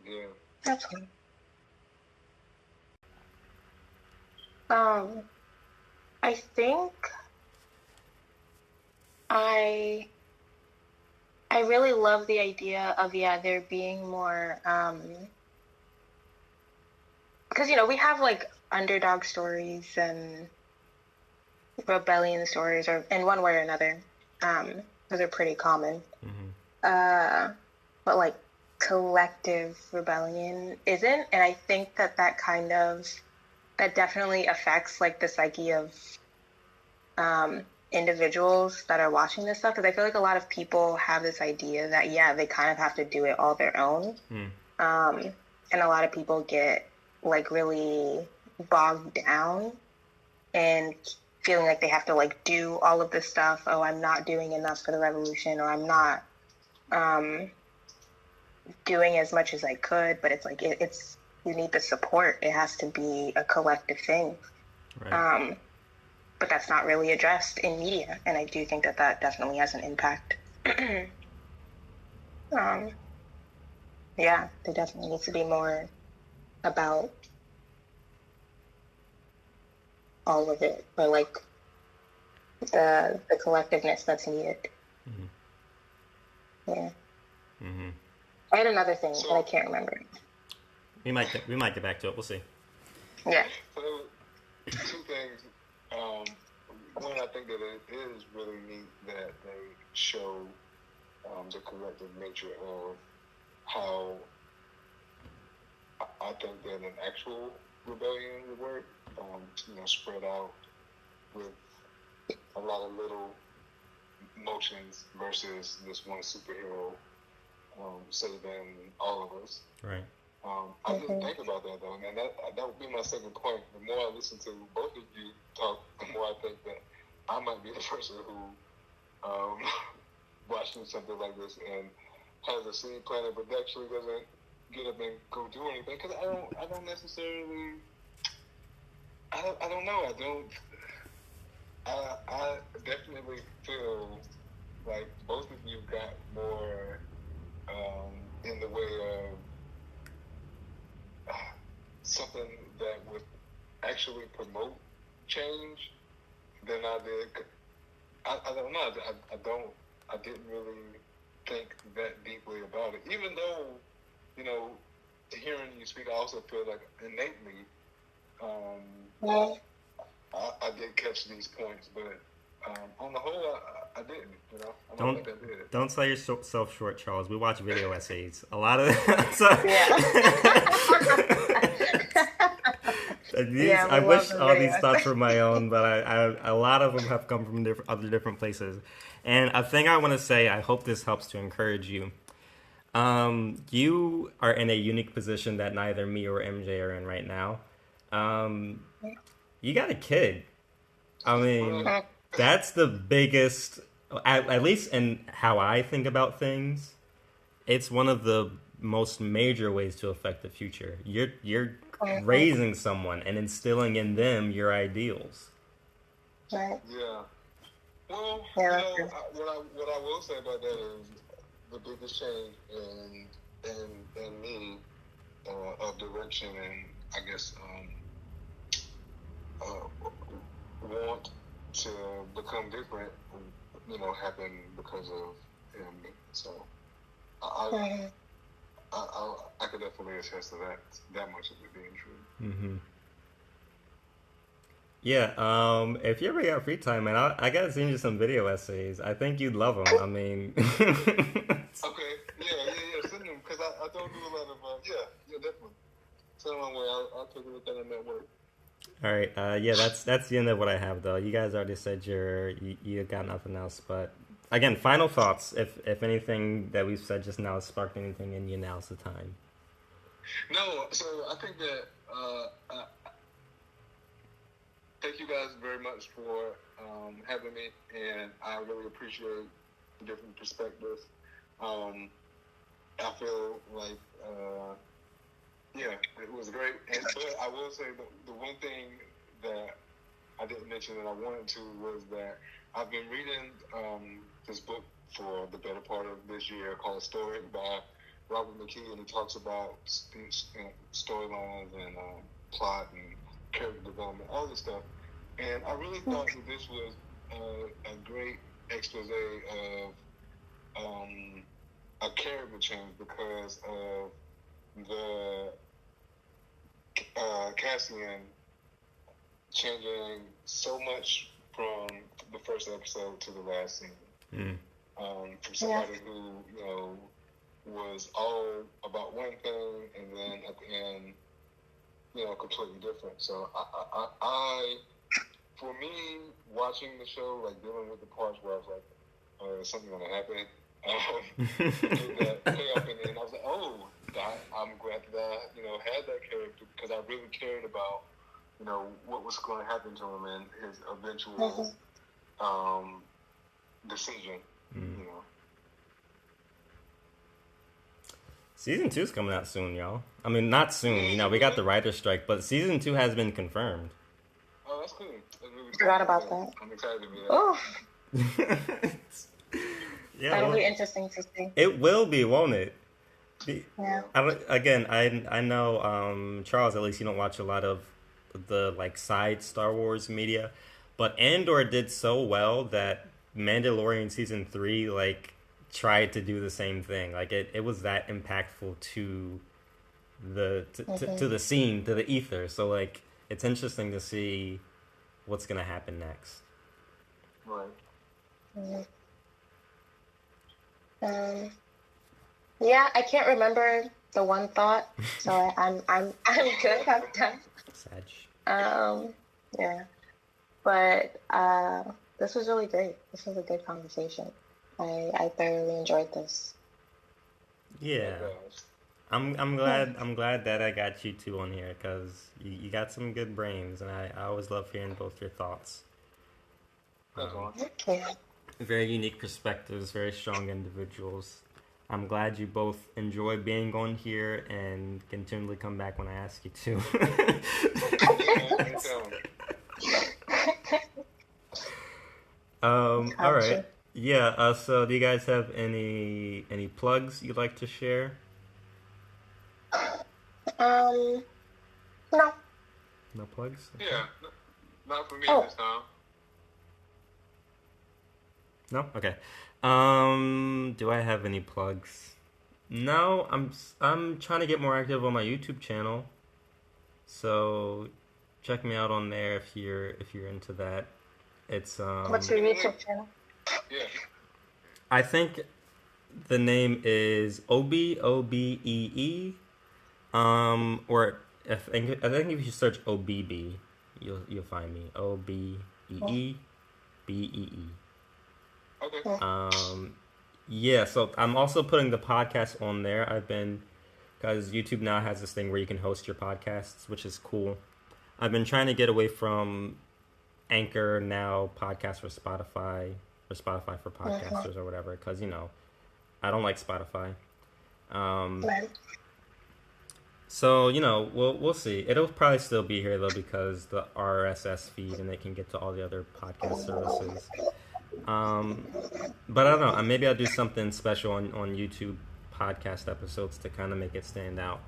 Yeah. That's cool. I think I really love the idea of, there being more, because, we have like underdog stories and rebellion stories, or in one way or another. Those are pretty common. But like collective rebellion isn't, and I think that definitely affects like the psyche of individuals that are watching this stuff, because I feel like a lot of people have this idea that, yeah, they kind of have to do it all their own. And a lot of people get like really bogged down and feeling like they have to like do all of this stuff. Oh, I'm not doing enough for the revolution, or I'm not doing as much as I could. But it's like it's you need the support. It has to be a collective thing. Right. But that's not really addressed in media, and I do think that that definitely has an impact. Yeah, there definitely needs to be more about all of it, or like the collectiveness that's needed. Yeah. I had another thing, but I can't remember. We might get back to it. We'll see. Yeah. So, two things. One, I think that it is really neat that they show the collective nature of how I think that an actual rebellion would work. Spread out with a lot of little motions versus this one superhero saving all of us. Right. I didn't think about that though, and that would be my second point. The more I listen to both of you talk, the more I think that I might be the person who watching something like this and has a seed planted, but actually doesn't get up and go do anything. Because I don't necessarily. I don't know. I definitely feel like both of you got more in the way of something that would actually promote change than I did. I don't know. I didn't really think that deeply about it. Even though, hearing you speak, I also feel like innately, I did catch these points, but on the whole, I didn't. I don't think I did. Don't sell yourself short, Charles. We watch video essays. A lot of I wish all these thoughts were my own, but a lot of them have come from other different places. And a thing I want to say, I hope this helps to encourage you. You are in a unique position that neither me or MJ are in right now. You got a kid. I mean, that's the biggest, at least in how I think about things, it's one of the most major ways to affect the future. You're raising someone and instilling in them your ideals. Right. Yeah. Well, what I will say about that is the biggest change in me of direction and I guess want to become different, happened because of him. So I could definitely attest to that much of it being true. Mm-hmm. Yeah, if you ever got free time, man, I gotta send you some video essays. I think you'd love them. I mean, okay, yeah, send them because I don't do a lot of yeah, definitely. Send them my way. I'll take a look at them at work. All right, yeah, that's the end of what I have though. You guys already said you got nothing else, but again, final thoughts. If anything that we've said just now has sparked anything in you, now's the time. No, so I think that thank you guys very much for having me, and I really appreciate the different perspectives. I feel like, it was great. But I will say the one thing that I didn't mention that I wanted to was that I've been reading this book for the better part of this year called Story by Robert McKee, and he talks about storylines and plot and character development, all this stuff. And I really thought that this was a great expose of a character change because of the Cassian changing so much from the first episode to the last scene. From somebody who, was all about one thing and then at the end, completely different. So I for me, watching the show, like dealing with the parts where I was like, "Is something gonna happen?" That payoff in the end, I was like, "Oh, I'm glad that I, had that character because I really cared about, what was going to happen to him and his eventual decision." Season 2 is coming out soon, y'all. I mean, not soon. We got the writer's strike, but season 2 has been confirmed. Oh, that's cool. That's really Forgot about that. I'm excited to be there. Oh, Yeah, that'll be interesting to see. It will be, won't it? Yeah. I know, Charles, at least you don't watch a lot of the like side Star Wars media, but Andor did so well that Mandalorian season 3 like tried to do the same thing. Like it was that impactful to to the scene, to the ether. So like it's interesting to see what's gonna happen next. Right. Yeah, I can't remember the one thought, so I'm good. I'm done. Sag. Yeah, but this was really great. This was a good conversation. I thoroughly enjoyed this. Yeah, I'm glad that I got you two on here because you got some good brains, and I always love hearing both your thoughts. Okay. Very unique perspectives, very strong individuals. I'm glad you both enjoy being on here and continually come back when I ask you to. All right. Yeah. So, do you guys have any plugs you'd like to share? No. No plugs. Okay. Yeah, not for me this time. No? Okay. Do I have any plugs? No, I'm trying to get more active on my YouTube channel. So check me out on there if you're into that. It's What's your YouTube channel? Yeah. I think the name is OBEE. Or I think if you search OBB, you'll find me. OBEEBEE. Okay. Yeah, so I'm also putting the podcast on there. Because YouTube now has this thing where you can host your podcasts, which is cool. I've been trying to get away from Anchor, now podcast for Spotify, or Spotify for podcasters or whatever, because, I don't like Spotify. So, we'll see. It'll probably still be here, though, because the RSS feed, and it can get to all the other podcast services. But I don't know. Maybe I'll do something special on YouTube podcast episodes to kind of make it stand out.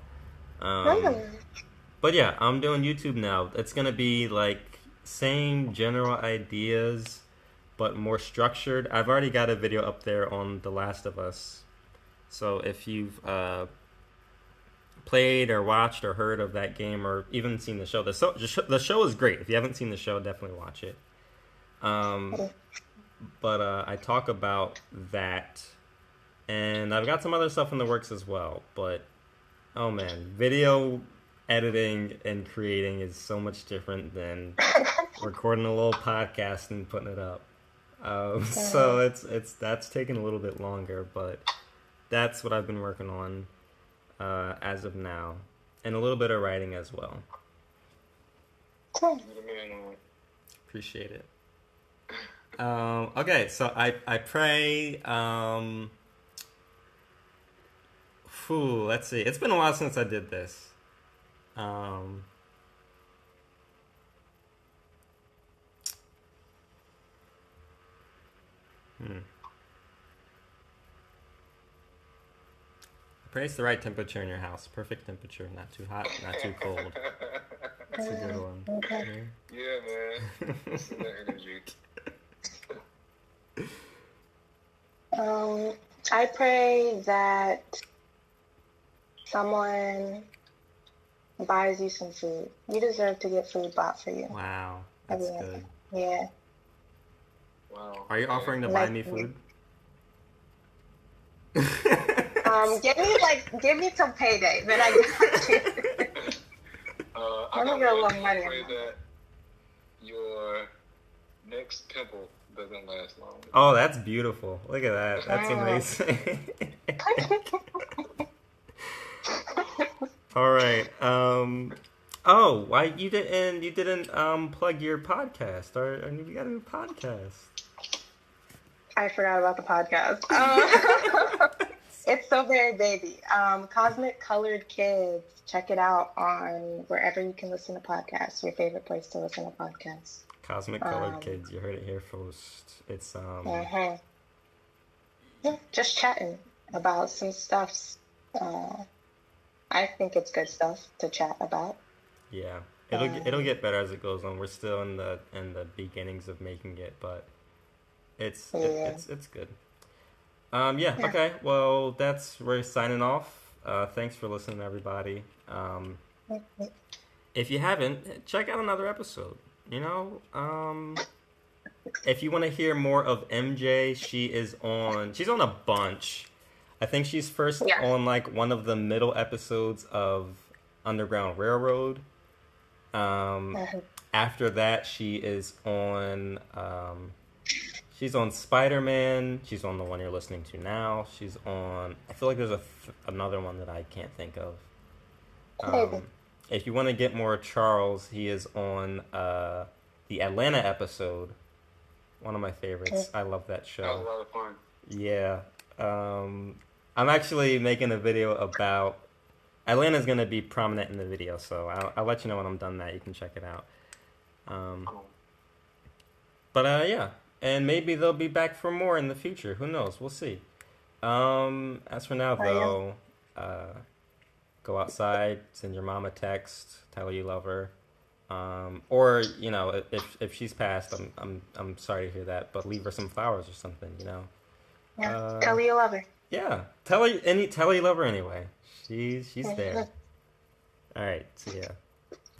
But yeah, I'm doing YouTube now. It's going to be like same general ideas, but more structured. I've already got a video up there on The Last of Us. So if you've played or watched or heard of that game or even seen the show, the show is great. If you haven't seen the show, definitely watch it. But I talk about that, and I've got some other stuff in the works as well. But, oh man, video editing and creating is so much different than recording a little podcast and putting it up. So that's taken a little bit longer, but that's what I've been working on as of now, and a little bit of writing as well. Appreciate it. Okay, so I pray. Let's see. It's been a while since I did this. I pray it's the right temperature in your house. Perfect temperature, not too hot, not too cold. That's a good one. Okay. Yeah, man. That's that energy. I pray that someone buys you some food. You deserve to get food bought for you. Wow, that's good. Yeah. Wow. Are you offering to buy me food? Give me some payday, then I got you. I Let me get a little money. pray that your next pimple doesn't last long. Oh, that's beautiful. Look at that. That's amazing. All right. Oh, why you didn't plug your podcast? Or you got a new podcast? I forgot about the podcast. It's so very baby. Cosmic Colored Kids. Check it out on wherever you can listen to podcasts. Your favorite place to listen to podcasts. Cosmic Colored Kids. You heard it here first. It's Yeah, just chatting about some stuff. I think it's good stuff to chat about. Yeah. It'll get better as it goes on. We're still in the beginnings of making it, but it's good. Yeah. Okay. Well, we're signing off. Thanks for listening, everybody. If you haven't, check out another episode. You know, if you want to hear more of MJ, she's on a bunch. I think she's first on like one of the middle episodes of Underground Railroad. After that, she is on. She's on Spider-Man. She's on the one you're listening to now. She's on. I feel like there's another one that I can't think of. If you want to get more Charles, he is on the Atlanta episode. One of my favorites. I love that show. That was a lot of fun. Yeah. I'm actually making a video about... Atlanta's going to be prominent in the video, so I'll let you know when I'm done that. You can check it out. Cool. But yeah. And maybe they'll be back for more in the future. Who knows? We'll see. As for now, though, go outside, send your mom a text, tell her you love her. Or, you know, if she's passed, I'm sorry to hear that, but leave her some flowers or something, you know. Yeah. Tell her you love her. Yeah. Tell her you love her anyway. She's there. All right. See ya.